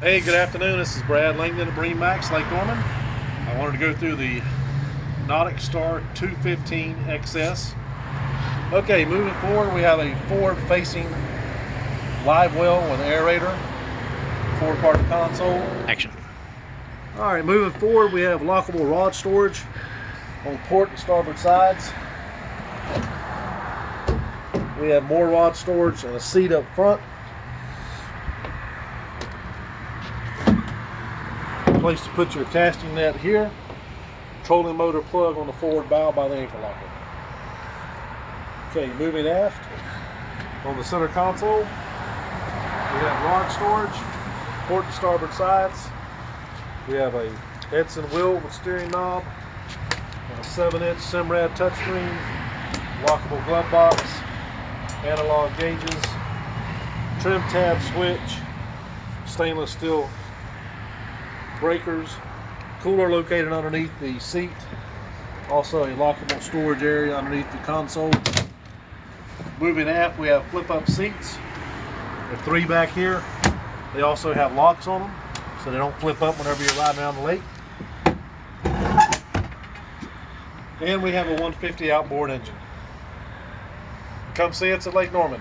Hey, good afternoon. This is Brad Langdon at MarineMax, Lake Norman. I wanted to go through the NauticStar 215 XS. Okay, moving forward, we have a forward-facing live well with an aerator, forward-part console. Action. All right, moving forward, we have lockable rod storage on port and starboard sides. We have more rod storage and a seat up front. Place to put your casting net here. Trolling motor plug on the forward bow by the anchor locker. Okay, moving aft on the center console, we have rod storage, port and starboard sides. We have a Edson wheel with steering knob, and a 7-inch Simrad touchscreen, lockable glove box, analog gauges, trim tab switch, stainless steel breakers, cooler located underneath the seat, also a lockable storage area underneath the console. Moving aft, we have flip-up seats. There are 3 back here. They also have locks on them, so they don't flip up whenever you're riding around the lake. And we have a 150 outboard engine. Come see us at Lake Norman.